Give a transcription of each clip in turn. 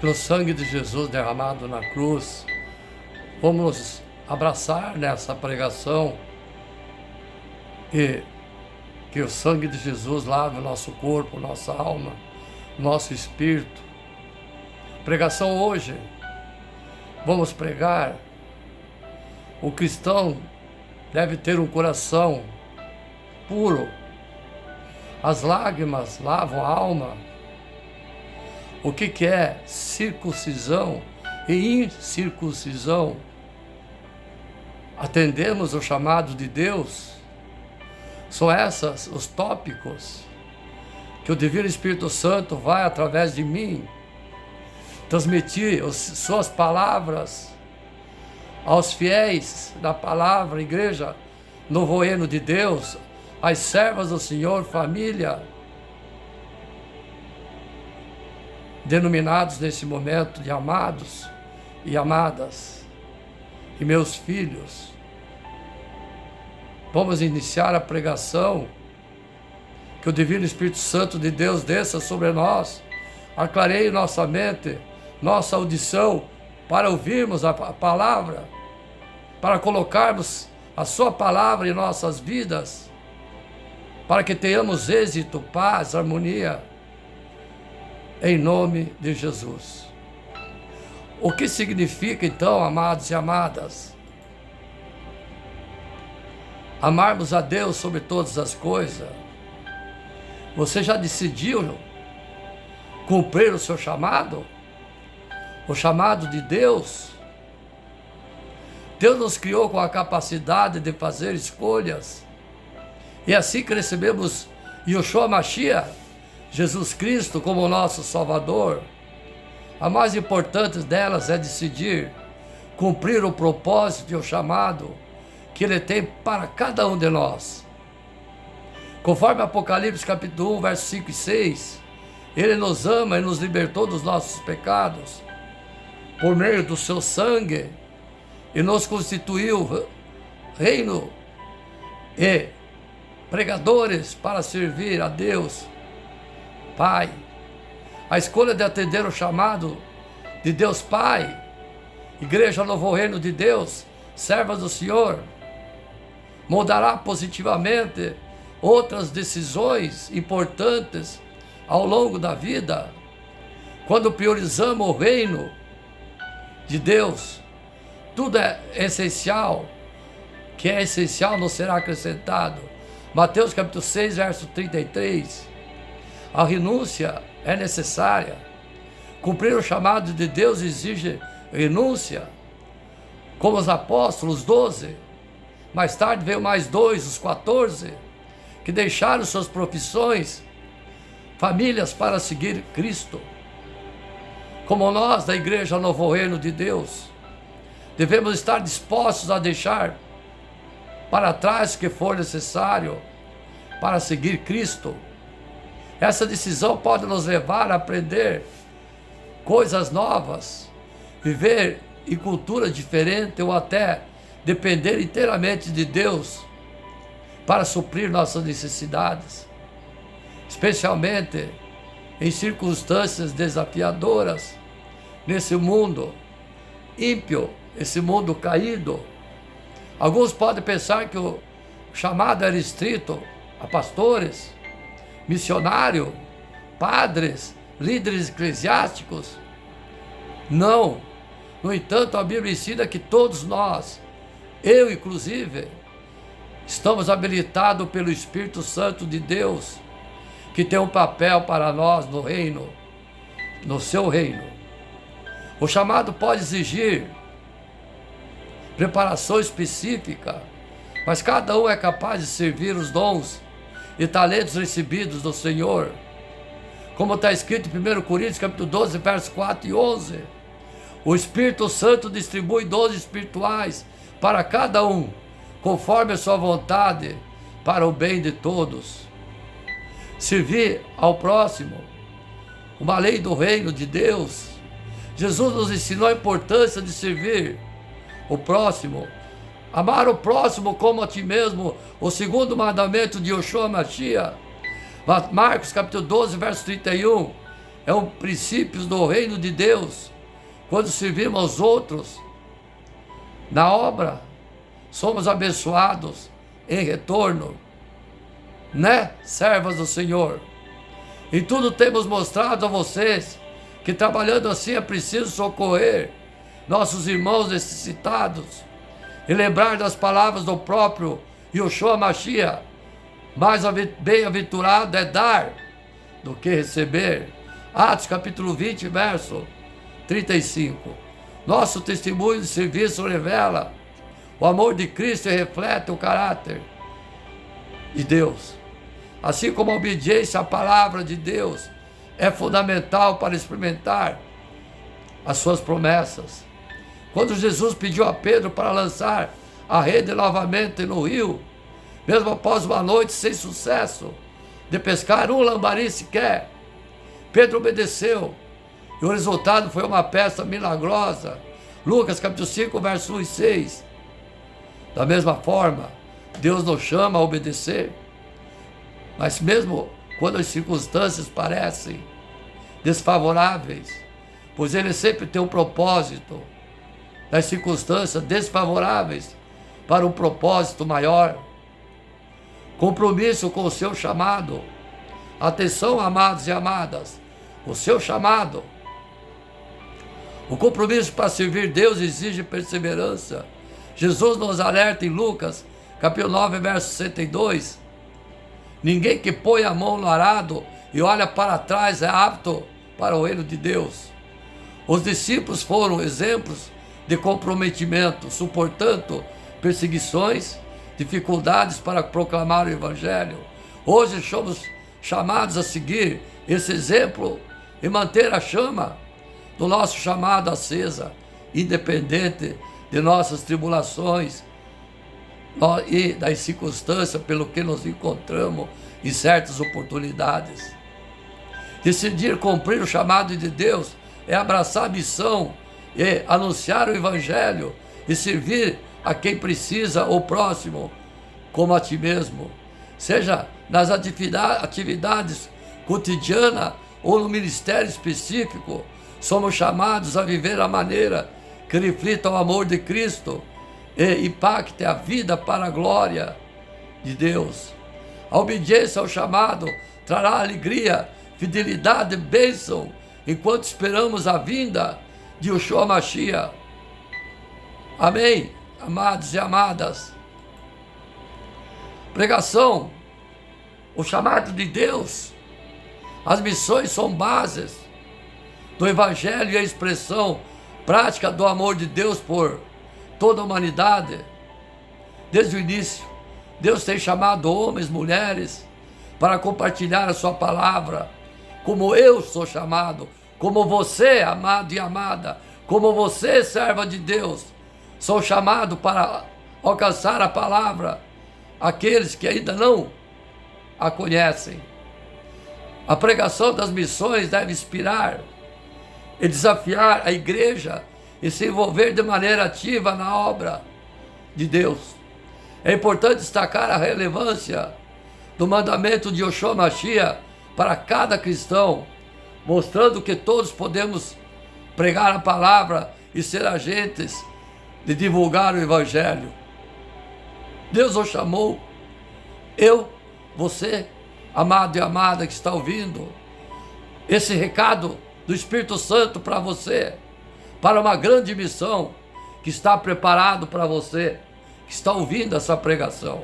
pelo sangue de Jesus derramado na cruz. Vamos nos abraçar nessa pregação e que o sangue de Jesus lave o nosso corpo, nossa alma, nosso espírito. Pregação hoje, vamos pregar. O cristão deve ter um coração puro. As lágrimas lavam a alma. O que é circuncisão e incircuncisão? Atendemos o chamado de Deus? São esses os tópicos que o Divino Espírito Santo vai, através de mim, transmitir suas palavras aos fiéis da palavra, igreja, Novo Reino de Deus, às servas do Senhor, família, denominados nesse momento de amados e amadas, e meus filhos. Vamos iniciar a pregação. Que o Divino Espírito Santo de Deus desça sobre nós, aclareie nossa mente, nossa audição, para ouvirmos a palavra, para colocarmos a sua palavra em nossas vidas, para que tenhamos êxito, paz, harmonia, em nome de Jesus. O que significa então, amados e amadas? Amarmos a Deus sobre todas as coisas. Você já decidiu cumprir o seu chamado? O chamado de Deus? Deus nos criou com a capacidade de fazer escolhas. E assim que recebemos Yeshua Mashiach, Jesus Cristo, como nosso Salvador, a mais importante delas é decidir cumprir o propósito e o chamado que Ele tem para cada um de nós. Conforme Apocalipse capítulo 1, versos 5 e 6, Ele nos ama e nos libertou dos nossos pecados por meio do seu sangue e nos constituiu reino e pregadores para servir a Deus Pai. A escolha de atender o chamado de Deus Pai, Igreja Novo Reino de Deus, servas do Senhor, moldará positivamente outras decisões importantes ao longo da vida. Quando priorizamos o reino de Deus, tudo é essencial, que é essencial não será acrescentado. Mateus capítulo 6, verso 33. A renúncia é necessária. Cumprir o chamado de Deus exige renúncia. Como os apóstolos, 12. Mais tarde veio mais 2, os 14, que deixaram suas profissões, famílias para seguir Cristo. Como nós, da Igreja Novo Reino de Deus, devemos estar dispostos a deixar para trás o que for necessário para seguir Cristo. Essa decisão pode nos levar a aprender coisas novas, viver em cultura diferente ou até depender inteiramente de Deus para suprir nossas necessidades, especialmente em circunstâncias desafiadoras nesse mundo ímpio, esse mundo caído. Alguns podem pensar que o chamado é restrito a pastores, missionários, padres, líderes eclesiásticos. Não. No entanto, a Bíblia ensina que todos nós, eu inclusive, estamos habilitados pelo Espírito Santo de Deus, que tem um papel para nós no reino, no seu reino. O chamado pode exigir preparação específica, mas cada um é capaz de servir os dons e talentos recebidos do Senhor. Como está escrito em 1 Coríntios capítulo 12, versos 4 e 11. O Espírito Santo distribui dons espirituais para cada um, conforme a sua vontade, para o bem de todos. Servir ao próximo, uma lei do reino de Deus. Jesus nos ensinou a importância de servir o próximo, amar o próximo como a ti mesmo, o segundo mandamento de Yeshua Mashiach. Marcos capítulo 12, verso 31. é um princípio do reino de Deus. Quando servimos aos outros na obra, somos abençoados em retorno, né, servas do Senhor? Em tudo temos mostrado a vocês que trabalhando assim é preciso socorrer nossos irmãos necessitados e lembrar das palavras do próprio Yoshua Mashiach. Mais bem-aventurado é dar do que receber. Atos capítulo 20, verso 35. Nosso testemunho de serviço revela o amor de Cristo e reflete o caráter de Deus. Assim como a obediência à palavra de Deus é fundamental para experimentar as suas promessas. Quando Jesus pediu a Pedro para lançar a rede novamente no rio, mesmo após uma noite sem sucesso de pescar um lambari sequer, Pedro obedeceu e o resultado foi uma pesca milagrosa. Lucas capítulo 5, verso 1 e 6. Da mesma forma, Deus nos chama a obedecer, mas mesmo quando as circunstâncias parecem desfavoráveis, pois Ele sempre tem um propósito nas circunstâncias desfavoráveis para um propósito maior. Compromisso com o seu chamado. Atenção, amados e amadas, o seu chamado. O compromisso para servir Deus exige perseverança. Jesus nos alerta em Lucas, capítulo 9, verso 62. Ninguém que põe a mão no arado e olha para trás é apto para o reino de Deus. Os discípulos foram exemplos de comprometimento, suportando perseguições, dificuldades para proclamar o Evangelho. Hoje somos chamados a seguir esse exemplo e manter a chama do nosso chamado acesa, independente de nossas tribulações e das circunstâncias pelo que nos encontramos em certas oportunidades. Decidir cumprir o chamado de Deus é abraçar a missão e anunciar o Evangelho e servir a quem precisa, o próximo, como a ti mesmo. Seja nas atividades cotidianas ou no ministério específico, somos chamados a viver a maneira que reflita o amor de Cristo e impacte a vida para a glória de Deus. A obediência ao chamado trará alegria, fidelidade e bênção enquanto esperamos a vinda de Yoshua Mashiach. Amém, amados e amadas. Pregação, o chamado de Deus, as missões são bases do Evangelho e a expressão prática do amor de Deus por toda a humanidade. Desde o início, Deus tem chamado homens, mulheres, para compartilhar a sua palavra, como eu sou chamado, como você, amado e amada, como você, serva de Deus, sou chamado para alcançar a palavra àqueles que ainda não a conhecem. A pregação das missões deve inspirar e desafiar a igreja e se envolver de maneira ativa na obra de Deus. É importante destacar a relevância do mandamento de Yoshua Mashiach para cada cristão, mostrando que todos podemos pregar a palavra e ser agentes de divulgar o Evangelho. Deus o chamou, eu, você, amado e amada que está ouvindo, esse recado do Espírito Santo para você, para uma grande missão que está preparado para você, que está ouvindo essa pregação.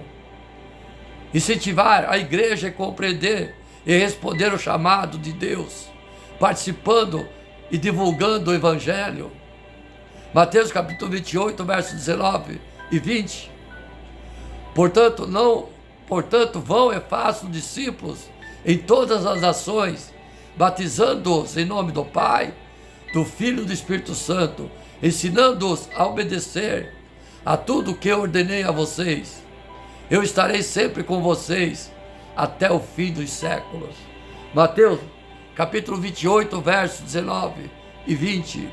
Incentivar a igreja a compreender e responder o chamado de Deus, participando e divulgando o Evangelho. Mateus capítulo 28, versos 19 e 20. Portanto, vão e façam discípulos em todas as nações, batizando-os em nome do Pai, do Filho e do Espírito Santo, ensinando-os a obedecer a tudo o que eu ordenei a vocês. Eu estarei sempre com vocês até o fim dos séculos. Mateus capítulo 28, versos 19 e 20.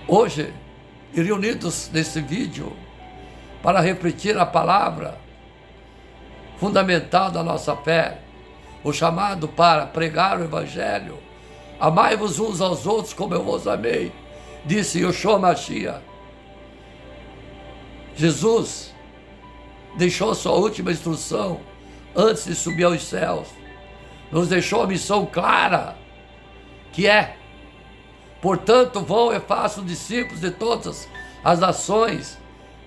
Hoje, e reunidos nesse vídeo, para refletir a palavra fundamental da nossa fé, o chamado para pregar o Evangelho. Amai-vos uns aos outros como eu vos amei, disse Yoshua Mashiach. Jesus deixou sua última instrução antes de subir aos céus. Nos deixou a missão clara, que é: portanto, vão e façam discípulos de todas as nações,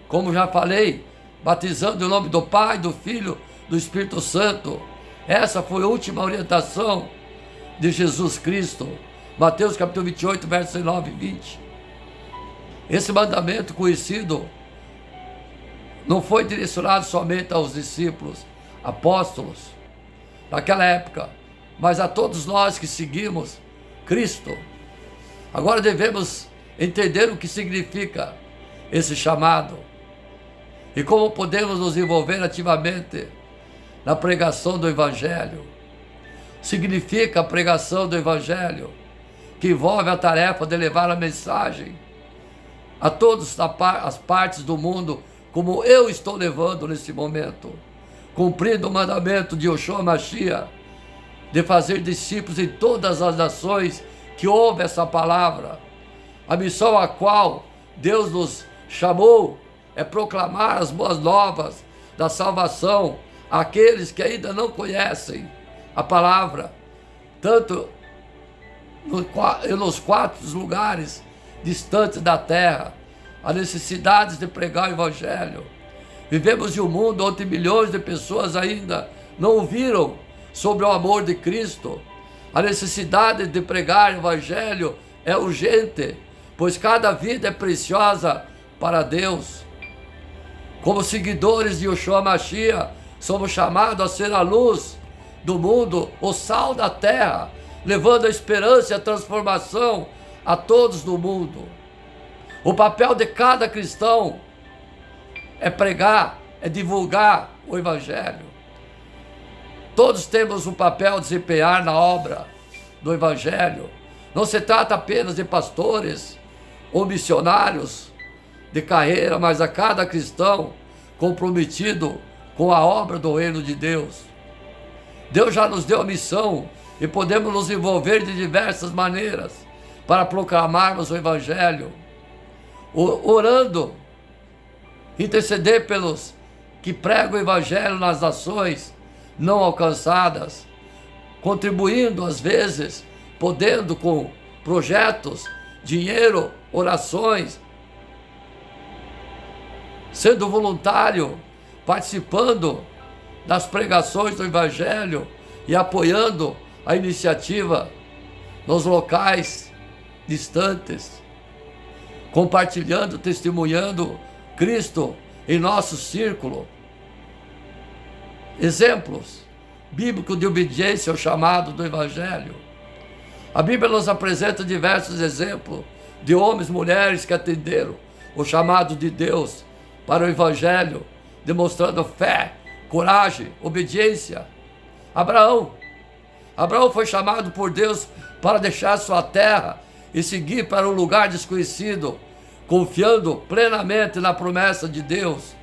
como já falei, batizando em nome do Pai, do Filho, do Espírito Santo. Essa foi a última orientação de Jesus Cristo. Mateus capítulo 28, versos 9 e 20. Esse mandamento conhecido não foi direcionado somente aos discípulos, apóstolos, naquela época, mas a todos nós que seguimos Cristo. Agora devemos entender o que significa esse chamado e como podemos nos envolver ativamente na pregação do Evangelho. Significa a pregação do Evangelho, que envolve a tarefa de levar a mensagem a todas as partes do mundo, como eu estou levando nesse momento, cumprindo o mandamento de Yoshua Mashiach, de fazer discípulos em todas as nações que ouvem essa palavra. A missão a qual Deus nos chamou é proclamar as boas novas da salvação àqueles que ainda não conhecem a palavra, tanto nos 4 lugares distantes da terra, a necessidade de pregar o Evangelho. Vivemos em um mundo onde milhões de pessoas ainda não ouviram sobre o amor de Cristo. A necessidade de pregar o Evangelho é urgente, pois cada vida é preciosa para Deus. Como seguidores de Yoshua Mashiach, somos chamados a ser a luz do mundo, o sal da terra, levando a esperança e a transformação a todos no mundo. O papel de cada cristão é pregar, é divulgar o Evangelho. Todos temos um papel a desempenhar na obra do Evangelho. Não se trata apenas de pastores ou missionários de carreira, mas a cada cristão comprometido com a obra do reino de Deus. Deus já nos deu a missão e podemos nos envolver de diversas maneiras para proclamarmos o Evangelho, orando, interceder pelos que pregam o Evangelho nas nações não alcançadas, contribuindo às vezes, podendo com projetos, dinheiro, orações, sendo voluntário, participando das pregações do Evangelho e apoiando a iniciativa nos locais distantes, compartilhando, testemunhando Cristo em nosso círculo. Exemplos bíblicos de obediência ao chamado do Evangelho. A Bíblia nos apresenta diversos exemplos de homens e mulheres que atenderam o chamado de Deus para o Evangelho, demonstrando fé, coragem, obediência. Abraão foi chamado por Deus para deixar sua terra e seguir para um lugar desconhecido, confiando plenamente na promessa de Deus.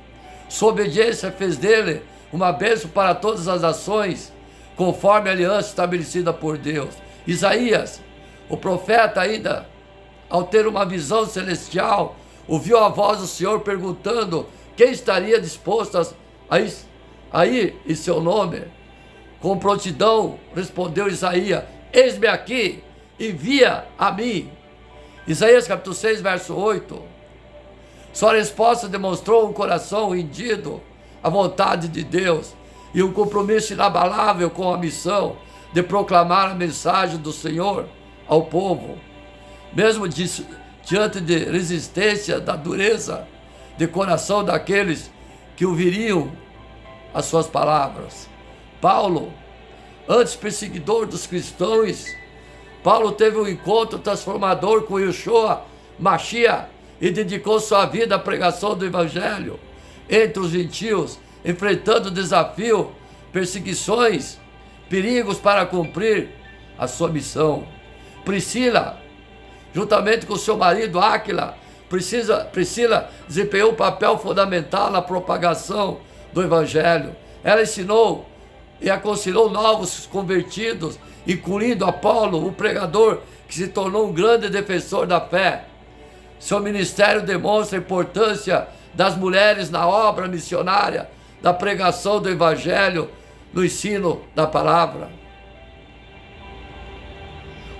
Sua obediência fez dele uma bênção para todas as nações, conforme a aliança estabelecida por Deus. Isaías, o profeta, ainda ao ter uma visão celestial, ouviu a voz do Senhor perguntando quem estaria disposto a ir em seu nome. Com prontidão respondeu Isaías: eis-me aqui, envia a mim. Isaías capítulo 6, verso 8. Sua resposta demonstrou um coração rendido à vontade de Deus e um compromisso inabalável com a missão de proclamar a mensagem do Senhor ao povo, mesmo diante de resistência, da dureza de coração daqueles que ouviriam as suas palavras. Paulo, antes perseguidor dos cristãos, Paulo teve um encontro transformador com Yoshua Mashiach e dedicou sua vida à pregação do Evangelho entre os gentios, enfrentando desafio, perseguições, perigos para cumprir a sua missão. Priscila, juntamente com seu marido Áquila, Priscila desempenhou um papel fundamental na propagação do Evangelho. Ela ensinou e aconselhou novos convertidos, incluindo Apolo, o pregador que se tornou um grande defensor da fé. Seu ministério demonstra a importância das mulheres na obra missionária, da pregação do Evangelho, no ensino da palavra.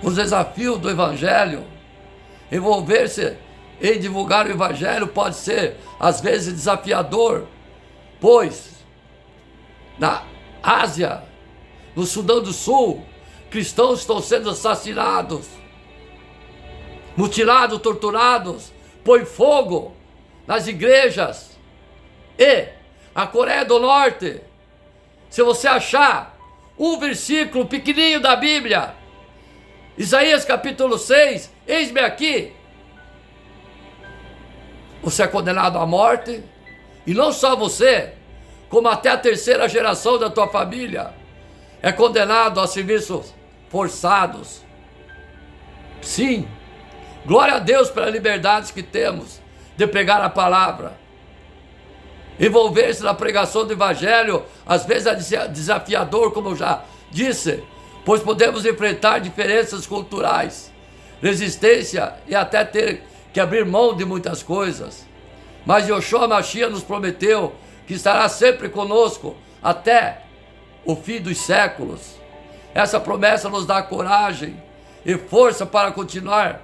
Os desafios do Evangelho, envolver-se em divulgar o Evangelho pode ser, às vezes, desafiador, pois na Ásia, no Sudão do Sul, cristãos estão sendo assassinados, mutilados, torturados, põe fogo nas igrejas. E a Coreia do Norte, se você achar um versículo pequenininho da Bíblia, Isaías capítulo 6, eis-me aqui, você é condenado à morte, e não só você, como até a terceira geração da tua família é condenado a serviços forçados. Sim, glória a Deus pelas liberdades que temos de pregar a palavra. Envolver-se na pregação do Evangelho, às vezes é desafiador, como eu já disse, pois podemos enfrentar diferenças culturais, resistência e até ter que abrir mão de muitas coisas. Mas Yoshua Mashiach nos prometeu que estará sempre conosco até o fim dos séculos. Essa promessa nos dá coragem e força para continuar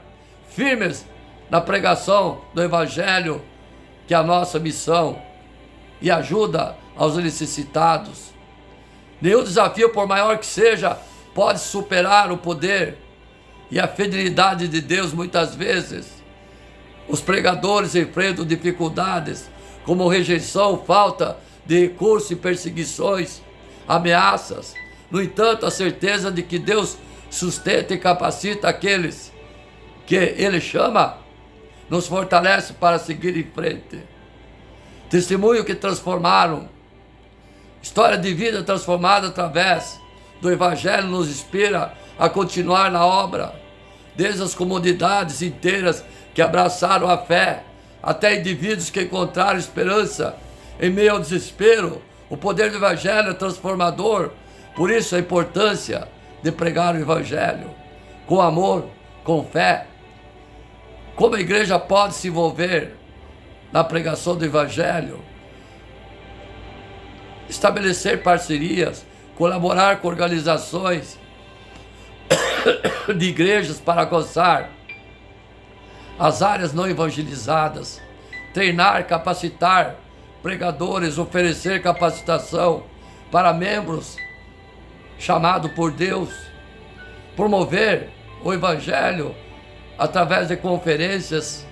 firmes na pregação do Evangelho, que é a nossa missão, e ajuda aos necessitados. Nenhum desafio, por maior que seja, pode superar o poder e a fidelidade de Deus. Muitas vezes os pregadores enfrentam dificuldades como rejeição, falta de recursos e perseguições, ameaças. No entanto, a certeza de que Deus sustenta e capacita aqueles que Ele chama, nos fortalece para seguir em frente. Testemunho que transformaram, história de vida transformada através do Evangelho nos inspira a continuar na obra, desde as comunidades inteiras que abraçaram a fé, até indivíduos que encontraram esperança em meio ao desespero. O poder do Evangelho é transformador, por isso a importância de pregar o Evangelho com amor, com fé. Como a igreja pode se envolver na pregação do Evangelho? Estabelecer parcerias, colaborar com organizações de igrejas para alcançar as áreas não evangelizadas, treinar, capacitar pregadores, oferecer capacitação para membros chamados por Deus, promover o Evangelho através de conferências,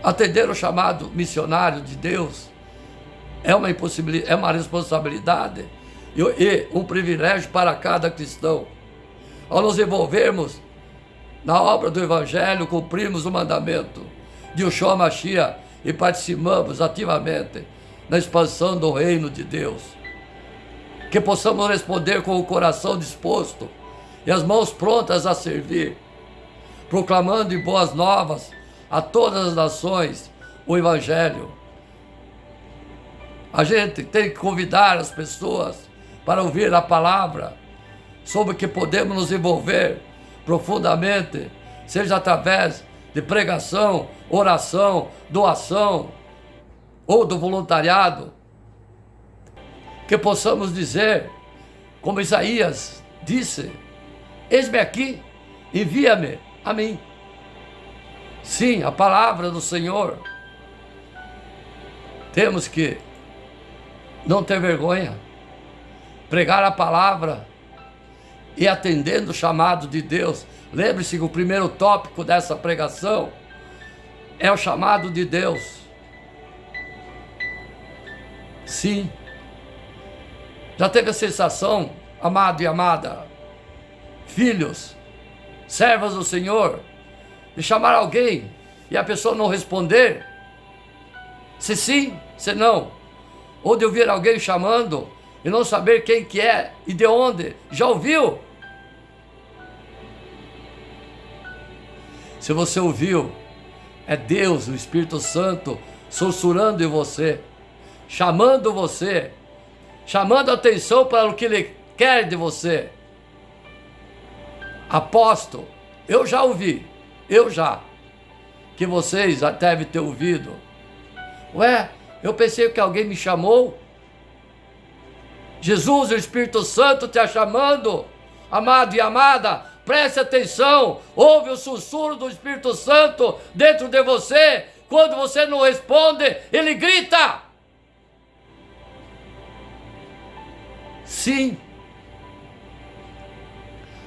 atender o chamado missionário de Deus é uma responsabilidade e um privilégio para cada cristão. Ao nos envolvermos na obra do Evangelho, cumprimos o mandamento de Yoshua Mashiach e participamos ativamente na expansão do reino de Deus. Que possamos responder com o coração disposto e as mãos prontas a servir, proclamando em boas novas a todas as nações o Evangelho. A gente tem que convidar as pessoas para ouvir a palavra, sobre que podemos nos envolver profundamente, seja através de pregação, oração, doação ou do voluntariado. Que possamos dizer, como Isaías disse: eis-me aqui, envia-me a mim. Sim, a palavra do Senhor. Temos que não ter vergonha, pregar a palavra e atendendo o chamado de Deus. Lembre-se que o primeiro tópico dessa pregação é o chamado de Deus. Sim. Já teve a sensação, amado e amada, filhos, servas do Senhor, de chamar alguém e a pessoa não responder? Se sim, se não. Ou de ouvir alguém chamando e não saber quem que é e de onde. Já ouviu? Se você ouviu, é Deus, o Espírito Santo, sussurrando em você, chamando você chamando a atenção para o que Ele quer de você. Aposto, eu já ouvi, que vocês já devem ter ouvido. Ué, eu pensei que alguém me chamou. Jesus, o Espírito Santo te chamando. Amado e amada, preste atenção, ouve o sussurro do Espírito Santo dentro de você. Quando você não responde, ele grita. Sim.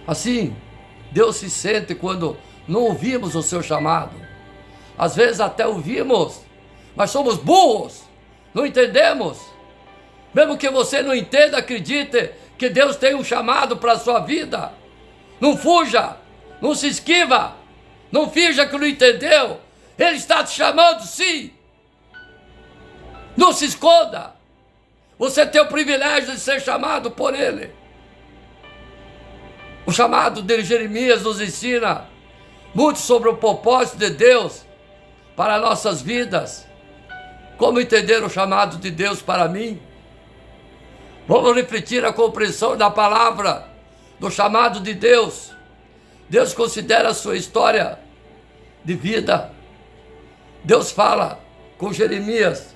Assim, Deus se sente quando não ouvimos o seu chamado. Às vezes até ouvimos, mas somos burros, não entendemos. Mesmo que você não entenda, acredite que Deus tem um chamado para a sua vida. Não fuja, não se esquiva, não finja que não entendeu. Ele está te chamando, sim. Não se esconda. Você tem o privilégio de ser chamado por Ele. O chamado de Jeremias nos ensina muito sobre o propósito de Deus para nossas vidas. Como entender o chamado de Deus para mim? Vamos refletir a compreensão da palavra, do chamado de Deus. Deus considera a sua história de vida. Deus fala com Jeremias,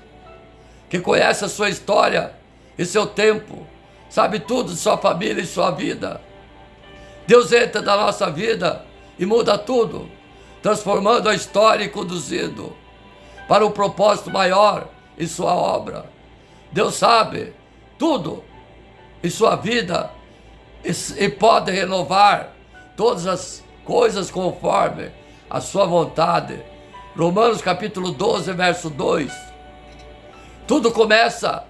que conhece a sua história e seu tempo, sabe tudo de sua família e sua vida. Deus entra na nossa vida e muda tudo, transformando a história e conduzindo para um propósito maior em sua obra. Deus sabe tudo em sua vida e pode renovar todas as coisas conforme a sua vontade. Romanos capítulo 12, verso 2. Tudo começa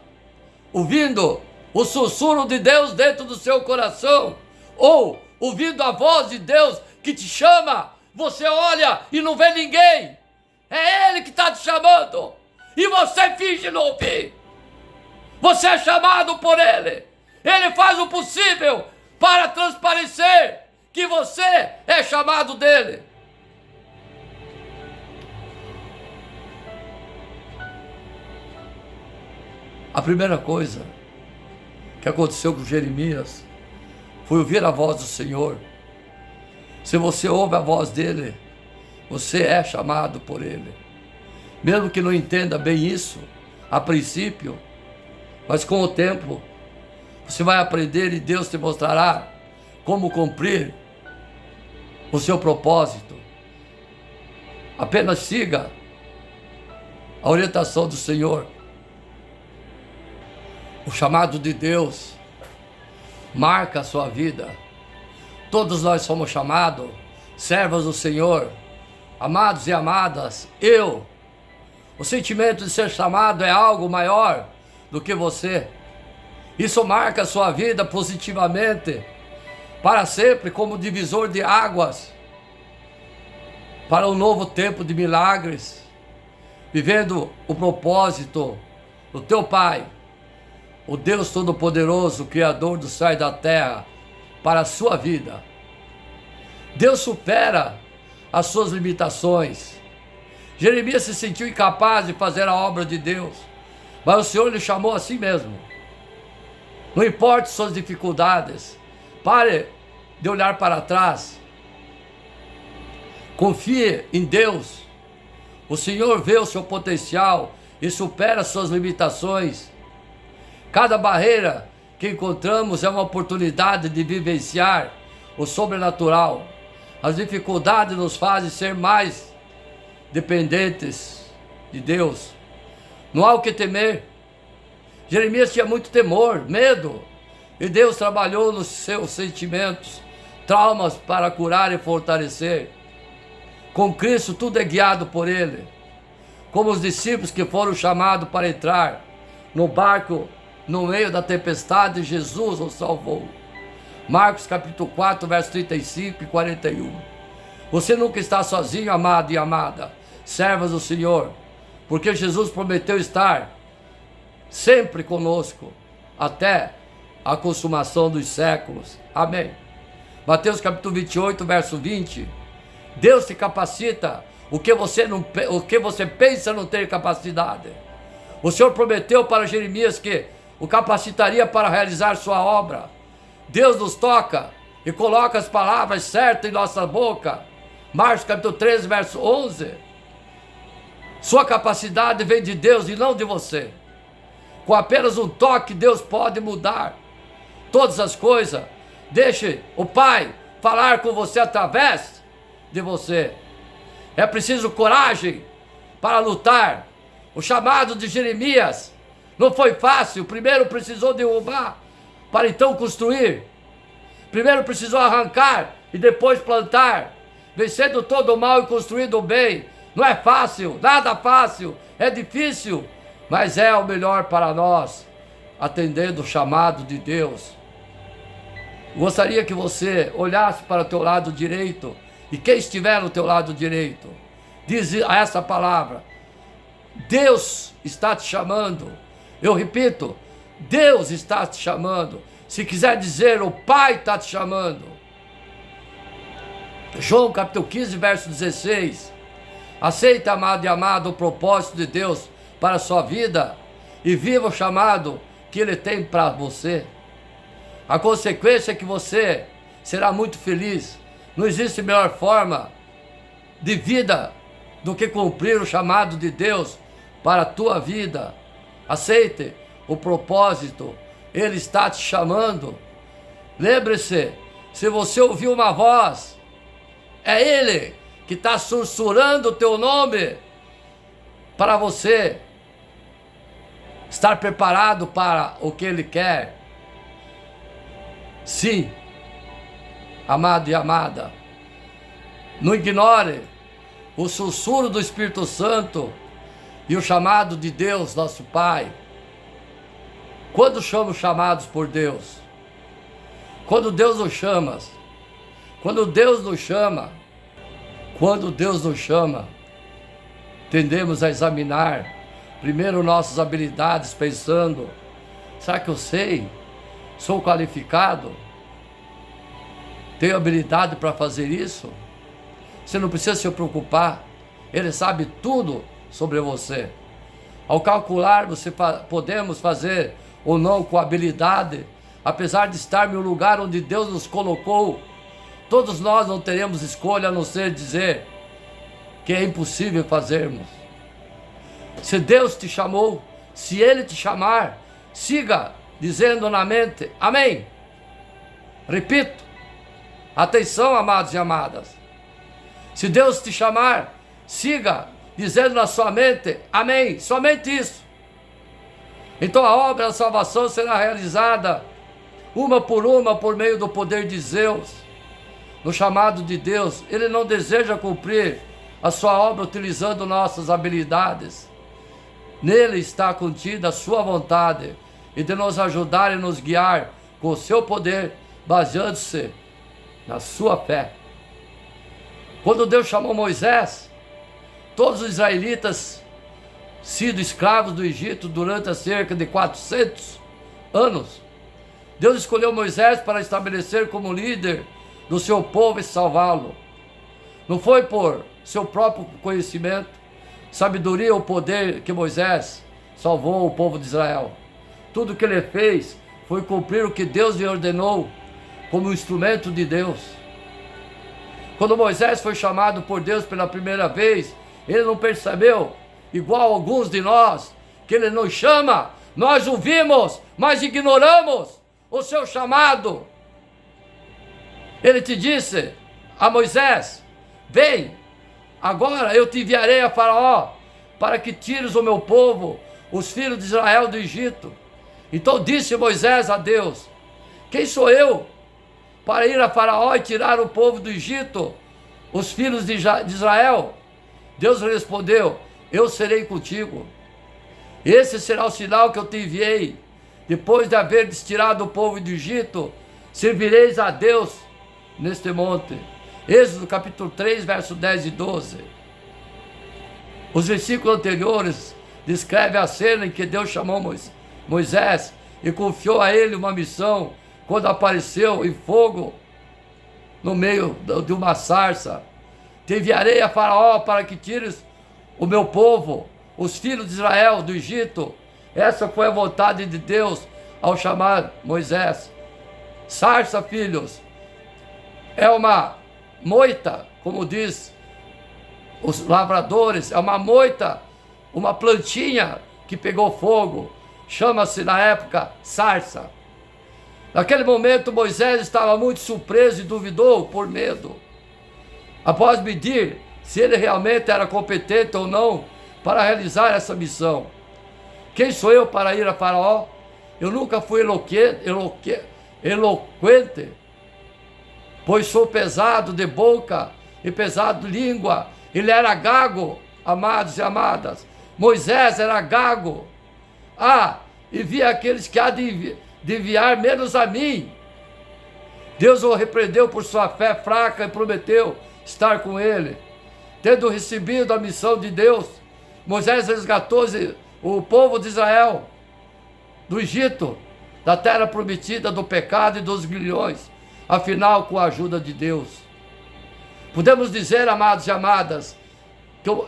ouvindo o sussurro de Deus dentro do seu coração, ou ouvindo a voz de Deus que te chama. Você olha e não vê ninguém. É Ele que está te chamando e você finge não ouvir. Você é chamado por Ele. Ele faz o possível para transparecer que você é chamado dEle. A primeira coisa que aconteceu com Jeremias foi ouvir a voz do Senhor. Se você ouve a voz dEle, você é chamado por Ele. Mesmo que não entenda bem isso a princípio, mas com o tempo você vai aprender e Deus te mostrará como cumprir o seu propósito. Apenas siga a orientação do Senhor. O chamado de Deus marca a sua vida. Todos nós somos chamados, servos do Senhor. Amados e amadas, o sentimento de ser chamado é algo maior do que você. Isso marca a sua vida positivamente, para sempre, como divisor de águas, para um novo tempo de milagres, vivendo o propósito do teu Pai, o Deus Todo-Poderoso, Criador do céu e da terra, para a sua vida. Deus supera as suas limitações. Jeremias se sentiu incapaz de fazer a obra de Deus, mas o Senhor lhe chamou assim mesmo. Não importa suas dificuldades, pare de olhar para trás. Confie em Deus. O Senhor vê o seu potencial e supera suas limitações. Cada barreira que encontramos é uma oportunidade de vivenciar o sobrenatural. As dificuldades nos fazem ser mais dependentes de Deus. Não há o que temer. Jeremias tinha muito temor, medo, e Deus trabalhou nos seus sentimentos, traumas para curar e fortalecer. Com Cristo tudo é guiado por Ele. Como os discípulos que foram chamados para entrar no barco no meio da tempestade, Jesus os salvou. Marcos capítulo 4, verso 35 e 41. Você nunca está sozinho, amado e amada, servas do Senhor, porque Jesus prometeu estar sempre conosco, até a consumação dos séculos. Amém. Mateus capítulo 28, verso 20. Deus te capacita o que você pensa não ter capacidade. O Senhor prometeu para Jeremias que o capacitaria para realizar sua obra. Deus nos toca e coloca as palavras certas em nossa boca. Marcos capítulo 13, verso 11. Sua capacidade vem de Deus e não de você. Com apenas um toque, Deus pode mudar todas as coisas. Deixe o Pai falar com você através de você. É preciso coragem para lutar. O chamado de Jeremias não foi fácil. Primeiro precisou derrubar para então construir. Primeiro precisou arrancar e depois plantar. Vencendo todo o mal e construindo o bem. Não é fácil, nada fácil, é difícil, mas é o melhor para nós, atendendo o chamado de Deus. Gostaria que você olhasse para o teu lado direito, e quem estiver no teu lado direito, diz essa palavra: Deus está te chamando. Eu repito, Deus está te chamando. Se quiser dizer, o Pai está te chamando. João capítulo 15, verso 16. Aceita, amado e amado, o propósito de Deus para a sua vida e viva o chamado que Ele tem para você. A consequência é que você será muito feliz. Não existe melhor forma de vida do que cumprir o chamado de Deus para a tua vida. Aceite o propósito, Ele está te chamando. Lembre-se, se você ouvir uma voz, é Ele que está sussurrando o teu nome para você estar preparado para o que Ele quer. Sim, amado e amada, não ignore o sussurro do Espírito Santo e o chamado de Deus, nosso Pai. Quando somos chamados por Deus? Quando Deus nos chama. Quando Deus nos chama, tendemos a examinar primeiro nossas habilidades, pensando: será que eu sei? Sou qualificado? Tenho habilidade para fazer isso? Você não precisa se preocupar, Ele sabe tudo sobre você. Ao calcular, podemos fazer ou não com habilidade, apesar de estarmos no lugar onde Deus nos colocou. Todos nós não teremos escolha a não ser dizer que é impossível fazermos. Se Deus te chamou, se Ele te chamar, siga dizendo na mente: amém. Repito, atenção, amados e amadas. Se Deus te chamar, siga dizendo na sua mente: amém. Somente isso. Então a obra da salvação será realizada uma por meio do poder de Deus. No chamado de Deus, Ele não deseja cumprir a sua obra utilizando nossas habilidades. Nele está contida a sua vontade e de nos ajudar e nos guiar com o seu poder, baseando-se na sua fé. Quando Deus chamou Moisés, todos os israelitas sido escravos do Egito durante cerca de 400 anos, Deus escolheu Moisés para estabelecer como líder do seu povo e salvá-lo. Não foi por seu próprio conhecimento, sabedoria ou poder que Moisés salvou o povo de Israel. Tudo que ele fez foi cumprir o que Deus lhe ordenou como instrumento de Deus. Quando Moisés foi chamado por Deus pela primeira vez, ele não percebeu, igual alguns de nós, que Ele nos chama, nós ouvimos, mas ignoramos o seu chamado. Ele te disse a Moisés: vem, agora eu te enviarei a Faraó, para que tires o meu povo, os filhos de Israel, do Egito. Então disse Moisés a Deus: quem sou eu para ir a Faraó e tirar o povo do Egito, os filhos de Israel? Deus respondeu: eu serei contigo. Esse será o sinal que eu te enviei. Depois de haver tirado o povo do Egito, servireis a Deus neste monte. Êxodo capítulo 3, verso 10 e 12. Os versículos anteriores descrevem a cena em que Deus chamou Moisés e confiou a ele uma missão, quando apareceu em fogo no meio de uma sarça. Te enviarei a Faraó para que tires o meu povo, os filhos de Israel, do Egito. Essa foi a vontade de Deus ao chamar Moisés. Sarça, filhos, é uma moita, como diz os lavradores, é uma moita, uma plantinha que pegou fogo. Chama-se na época sarça. Naquele momento Moisés estava muito surpreso e duvidou por medo. Após medir se ele realmente era competente ou não para realizar essa missão. Quem sou eu para ir a Faraó? Eu nunca fui eloquente, pois sou pesado de boca e pesado de língua. Ele era gago, amados e amadas. Moisés era gago. E via aqueles que há de enviar menos a mim. Deus o repreendeu por sua fé fraca e prometeu estar com ele. Tendo recebido a missão de Deus, Moisés resgatou o povo de Israel do Egito, da terra prometida, do pecado e dos grilhões, afinal com a ajuda de Deus. Podemos dizer, amados e amadas,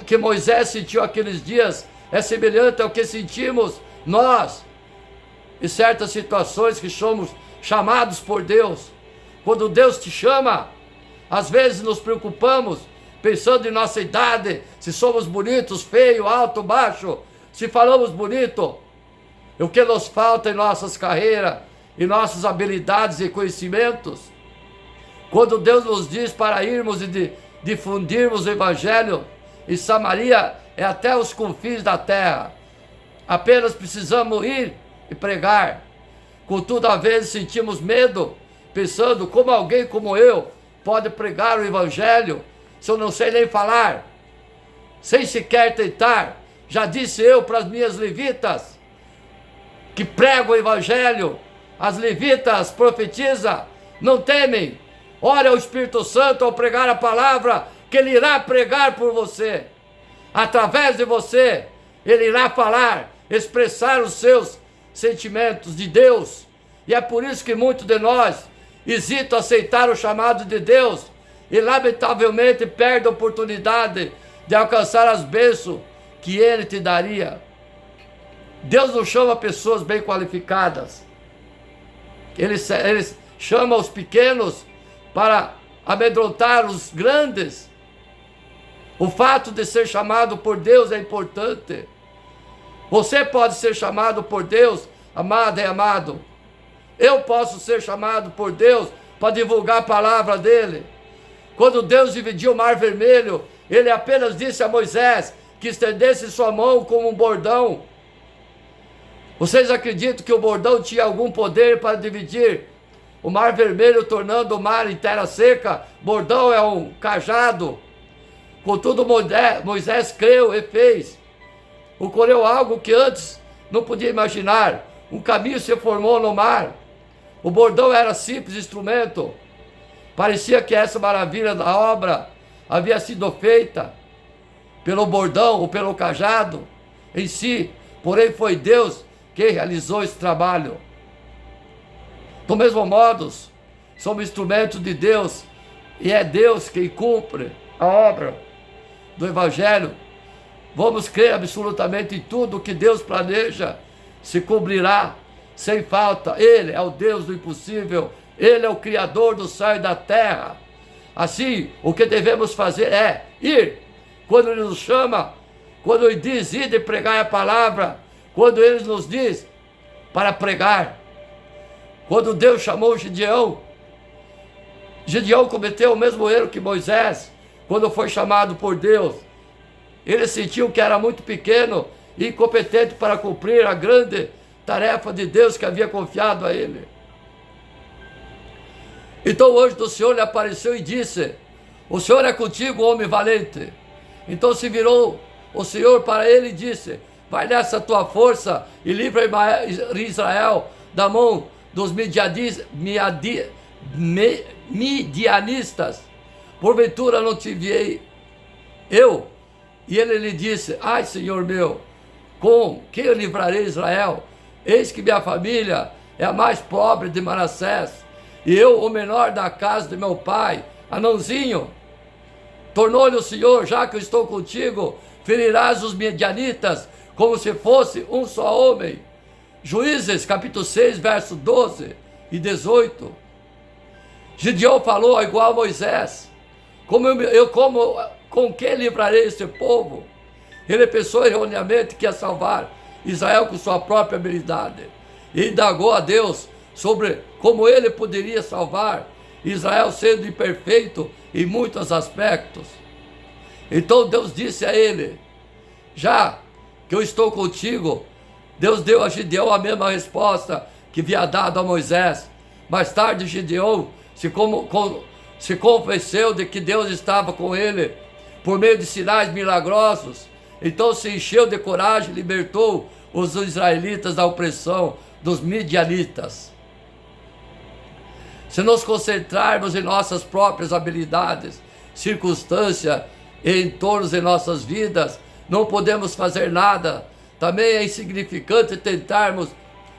que Moisés sentiu aqueles dias é semelhante ao que sentimos nós em certas situações que somos chamados por Deus. Quando Deus te chama, às vezes nos preocupamos pensando em nossa idade, se somos bonitos, feio, alto, baixo, se falamos bonito, o que nos falta em nossas carreiras, em nossas habilidades e conhecimentos. Quando Deus nos diz para irmos e difundirmos o Evangelho em Samaria, é até os confins da terra. Apenas precisamos ir e pregar. Contudo, às vezes sentimos medo, pensando como alguém como eu pode pregar o Evangelho se eu não sei nem falar, sem sequer tentar. Já disse eu para as minhas levitas que pregam o Evangelho, as levitas profetizam, não temem, ore ao Espírito Santo ao pregar a palavra, que Ele irá pregar por você, através de você, Ele irá falar, expressar os seus sentimentos de Deus. E é por isso que muitos de nós hesitam a aceitar o chamado de Deus e lamentavelmente perdem a oportunidade de alcançar as bênçãos que Ele te daria. Deus não chama pessoas bem qualificadas. Ele chama os pequenos para amedrontar os grandes. O fato de ser chamado por Deus é importante. Você pode ser chamado por Deus, amado e amado. Eu posso ser chamado por Deus para divulgar a palavra dele. Quando Deus dividiu o Mar Vermelho, Ele apenas disse a Moisés que estendesse sua mão como um bordão. Vocês acreditam que o bordão tinha algum poder para dividir o Mar Vermelho, tornando o mar em terra seca? Bordão é um cajado. Contudo, Moisés creu e fez. Ocorreu algo que antes não podia imaginar. Um caminho se formou no mar. O bordão era simples instrumento. Parecia que essa maravilha da obra havia sido feita pelo bordão ou pelo cajado em si. Porém, foi Deus quem realizou esse trabalho. Do mesmo modo, somos instrumentos de Deus e é Deus quem cumpre a obra do Evangelho. Vamos crer absolutamente em tudo que Deus planeja se cumprirá sem falta. Ele é o Deus do impossível. Ele é o Criador do céu e da terra. Assim, o que devemos fazer é ir. Quando Ele nos chama, quando Ele diz, ide pregar a palavra, quando Ele nos diz para pregar. Quando Deus chamou Gideão, Gideão cometeu o mesmo erro que Moisés, quando foi chamado por Deus. Ele sentiu que era muito pequeno e incompetente para cumprir a grande tarefa de Deus que havia confiado a ele. Então o anjo do Senhor lhe apareceu e disse, o Senhor é contigo, homem valente. Então se virou o Senhor para ele e disse, vai nessa tua força e livra Israel da mão dos midianistas. Porventura não te enviei eu? E ele lhe disse, ai Senhor meu, com quem eu livrarei Israel? Eis que minha família é a mais pobre de Manassés, e eu o menor da casa de meu pai, anãozinho. Tornou-lhe o Senhor, já que eu estou contigo, ferirás os midianitas como se fosse um só homem. Juízes, capítulo 6, verso 12 e 18. Gideão falou igual a Moisés: com que livrarei esse povo? Ele pensou erroneamente que ia salvar Israel com sua própria habilidade. E indagou a Deus sobre como ele poderia salvar Israel, sendo imperfeito em muitos aspectos. Então Deus disse a ele: já que eu estou contigo. Deus deu a Gideão a mesma resposta que havia dado a Moisés. Mais tarde, Gideão se convenceu de que Deus estava com ele por meio de sinais milagrosos. Então se encheu de coragem e libertou os israelitas da opressão dos midianitas. Se nos concentrarmos em nossas próprias habilidades, circunstâncias e entornos em nossas vidas, não podemos fazer nada. Também é insignificante tentarmos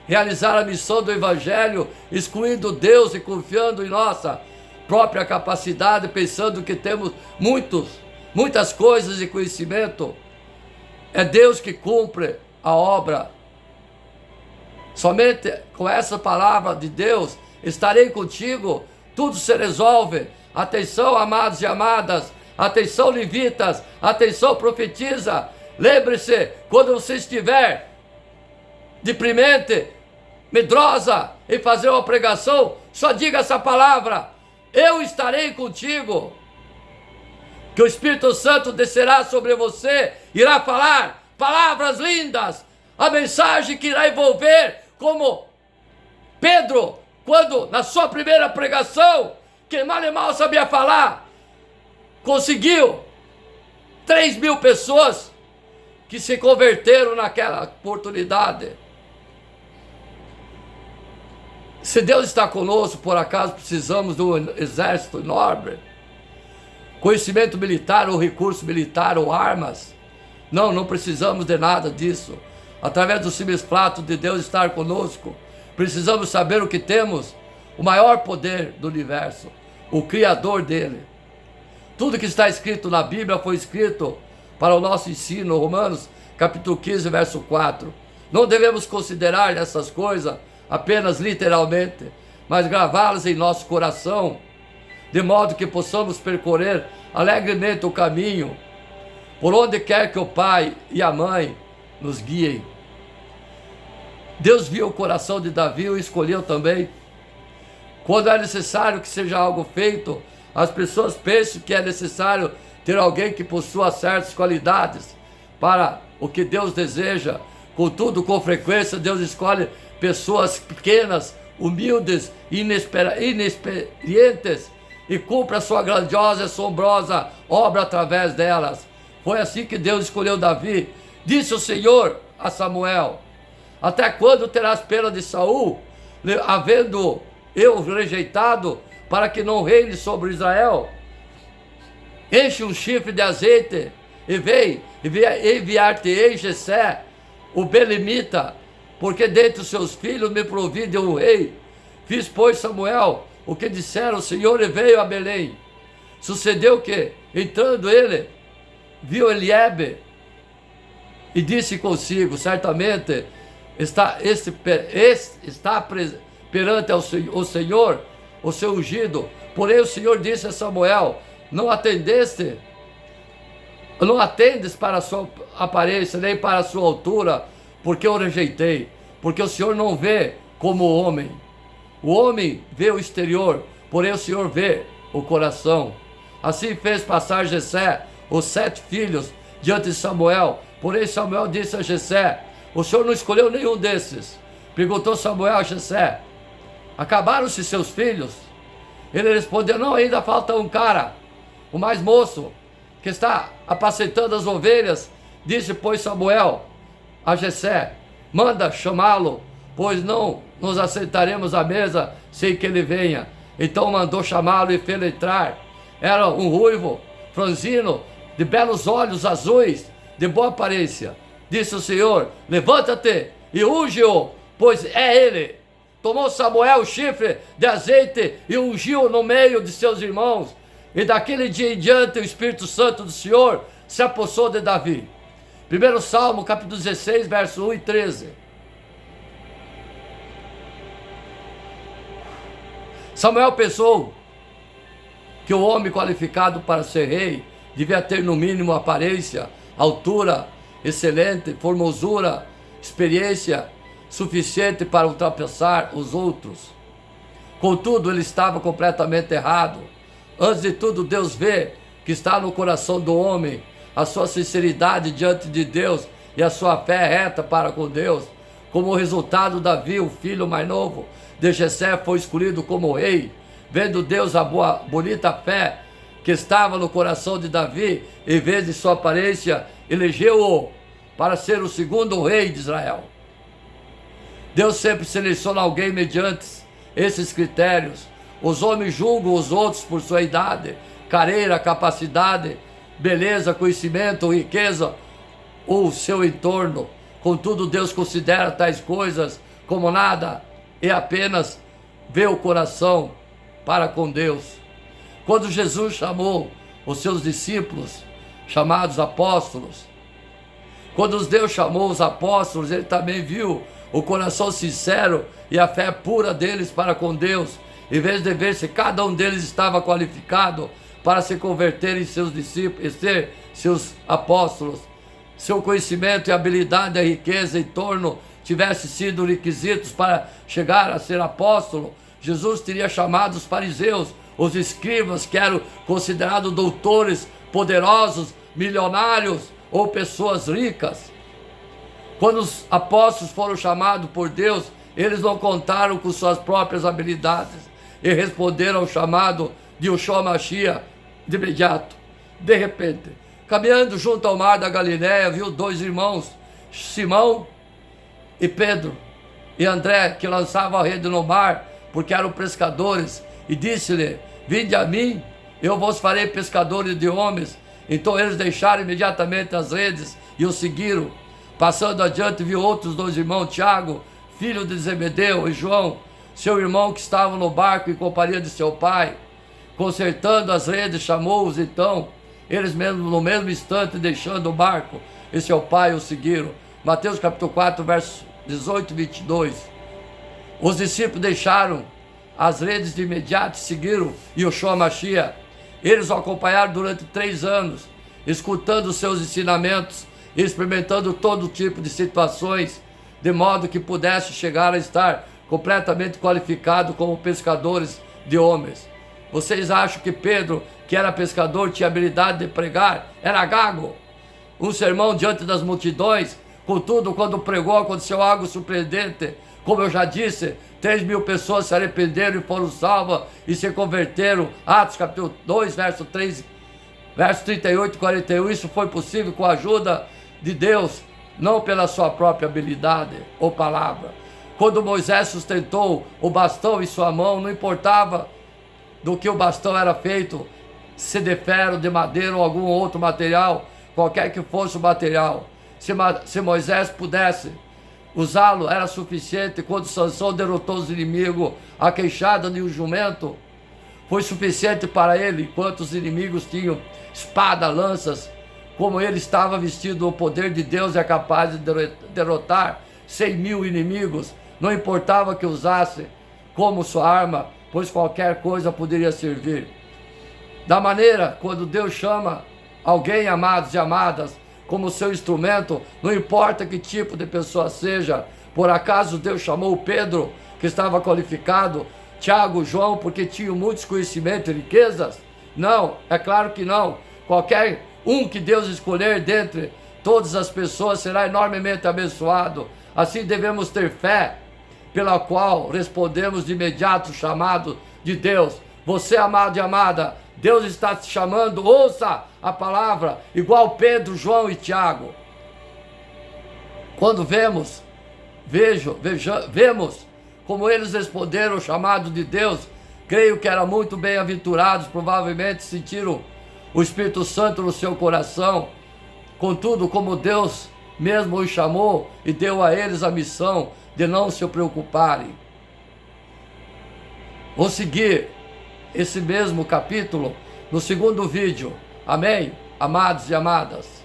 realizar a missão do Evangelho, excluindo Deus e confiando em nossa própria capacidade, pensando que temos muitas coisas e conhecimento. É Deus que cumpre a obra. Somente com essa palavra de Deus, estarei contigo, tudo se resolve. Atenção, amados e amadas, atenção, levitas, atenção, profetiza. Lembre-se, quando você estiver deprimente, medrosa, em fazer uma pregação, só diga essa palavra: eu estarei contigo. Que o Espírito Santo descerá sobre você, irá falar palavras lindas, a mensagem que irá envolver, como Pedro, quando na sua primeira pregação, que mal e mal sabia falar, conseguiu 3.000 pessoas que se converteram naquela oportunidade. Se Deus está conosco, por acaso precisamos de um exército enorme, conhecimento militar ou recurso militar ou armas? Não precisamos de nada disso. Através do simples fato de Deus estar conosco, precisamos saber o que temos: o maior poder do universo, o Criador dele. Tudo que está escrito na Bíblia foi escrito para o nosso ensino. Romanos capítulo 15, verso 4. Não devemos considerar essas coisas apenas literalmente, mas gravá-las em nosso coração, de modo que possamos percorrer alegremente o caminho por onde quer que o pai e a mãe nos guiem. Deus viu o coração de Davi e o escolheu também. Quando é necessário que seja algo feito, as pessoas pensam que é necessário ter alguém que possua certas qualidades para o que Deus deseja. Contudo, com frequência, Deus escolhe pessoas pequenas, humildes, inexperientes, e cumpre a sua grandiosa e assombrosa obra através delas. Foi assim que Deus escolheu Davi. Disse o Senhor a Samuel: até quando terás pena de Saul, havendo eu rejeitado, para que não reine sobre Israel? Enche um chifre de azeite e enviar-te-ei Jessé, o belemita, porque dentre os seus filhos me provi de um rei. Fiz, pois, Samuel o que disseram o Senhor e veio a Belém. Sucedeu que, entrando ele, viu Eliabe e disse consigo: certamente está perante o Senhor o seu ungido. Porém o Senhor disse a Samuel: não atendes para a sua aparência, nem para a sua altura, porque eu rejeitei. Porque o Senhor não vê como o homem. O homem vê o exterior, porém o Senhor vê o coração. Assim fez passar Jessé os 7 filhos diante de Samuel. Porém Samuel disse a Jessé: o Senhor não escolheu nenhum desses. Perguntou Samuel a Jessé: acabaram-se seus filhos? Ele respondeu: não, ainda falta um cara, o mais moço, que está apacentando as ovelhas. Disse, pois, Samuel a Jessé: manda chamá-lo, pois não nos assentaremos à mesa sem que ele venha. Então mandou chamá-lo e fê-lo entrar. Era um ruivo, franzino, de belos olhos azuis, de boa aparência. Disse o Senhor: levanta-te e unge-o, pois é ele. Tomou Samuel o chifre de azeite e ungiu no meio de seus irmãos. E daquele dia em diante o Espírito Santo do Senhor se apossou de Davi, Primeiro Salmo, capítulo 16, verso 1 e 13. Samuel pensou que o homem qualificado para ser rei devia ter no mínimo aparência, altura, excelente, formosura, experiência suficiente para ultrapassar os outros. Contudo, ele estava completamente errado. Antes de tudo, Deus vê que está no coração do homem a sua sinceridade diante de Deus e a sua fé reta para com Deus. Como resultado, Davi, o filho mais novo de Jessé, foi escolhido como rei. Vendo Deus a bonita fé que estava no coração de Davi, em vez de sua aparência, elegeu-o para ser o segundo rei de Israel. Deus sempre seleciona alguém mediante esses critérios. Os homens julgam os outros por sua idade, carreira, capacidade, beleza, conhecimento, riqueza ou seu entorno. Contudo, Deus considera tais coisas como nada e apenas vê o coração para com Deus. Quando Jesus chamou os seus discípulos, chamados apóstolos, quando Deus chamou os apóstolos, ele também viu o coração sincero e a fé pura deles para com Deus, em vez de ver se cada um deles estava qualificado para se converter em seus discípulos e ser seus apóstolos. Seu conhecimento e habilidade, a riqueza em torno tivessem sido requisitos para chegar a ser apóstolo, Jesus teria chamado os fariseus, os escribas, que eram considerados doutores poderosos, milionários ou pessoas ricas. Quando os apóstolos foram chamados por Deus, eles não contaram com suas próprias habilidades e responderam ao chamado de Yeshua Mashiach de imediato. De repente, caminhando junto ao mar da Galileia, viu dois irmãos, Simão e Pedro e André, que lançavam a rede no mar, porque eram pescadores, e disse-lhe: vinde a mim, eu vos farei pescadores de homens. Então eles deixaram imediatamente as redes e o seguiram. Passando adiante, viu outros dois irmãos, Tiago, filho de Zebedeu, e João, seu irmão, que estavam no barco em companhia de seu pai. Consertando as redes, chamou-os. Então eles mesmos, no mesmo instante, deixando o barco e seu pai, o seguiram. Mateus capítulo 4, versos 18 e 22. Os discípulos deixaram as redes de imediato e seguiram Yeshua Mashiach. Eles o acompanharam durante 3 anos, escutando os seus ensinamentos e experimentando todo tipo de situações, de modo que pudesse chegar a estar completamente qualificado como pescadores de homens. Vocês acham que Pedro, que era pescador, tinha habilidade de pregar? Era gago. Um sermão diante das multidões. Contudo, quando pregou, aconteceu algo surpreendente. Como eu já disse, 3.000 pessoas se arrependeram e foram salvas e se converteram. Atos capítulo 2, verso 3, verso 38 e 41. Isso foi possível com a ajuda de Deus, não pela sua própria habilidade ou palavra. Quando Moisés sustentou o bastão em sua mão, não importava do que o bastão era feito, se de ferro, de madeira ou algum outro material, qualquer que fosse o material. Se Moisés pudesse usá-lo, era suficiente. Quando Sansão derrotou os inimigos, a queixada de um jumento foi suficiente para ele, enquanto os inimigos tinham espada, lanças. Como ele estava vestido, o poder de Deus é capaz de derrotar 100.000 inimigos. Não importava que usasse como sua arma, pois qualquer coisa poderia servir. Da maneira, quando Deus chama alguém, amados e amadas, como seu instrumento, não importa que tipo de pessoa seja. Por acaso Deus chamou Pedro, que estava qualificado, Tiago, João, porque tinham muitos conhecimentos e riquezas? Não, é claro que não. Qualquer um que Deus escolher dentre todas as pessoas será enormemente abençoado. Assim devemos ter fé, pela qual respondemos de imediato o chamado de Deus. Você, amado e amada, Deus está te chamando, ouça a palavra, igual Pedro, João e Tiago. Quando vemos como eles responderam ao chamado de Deus, creio que eram muito bem-aventurados, provavelmente sentiram o Espírito Santo no seu coração. Contudo, como Deus mesmo os chamou e deu a eles a missão de não se preocuparem. Vou seguir esse mesmo capítulo no segundo vídeo. Amém? Amados e amadas.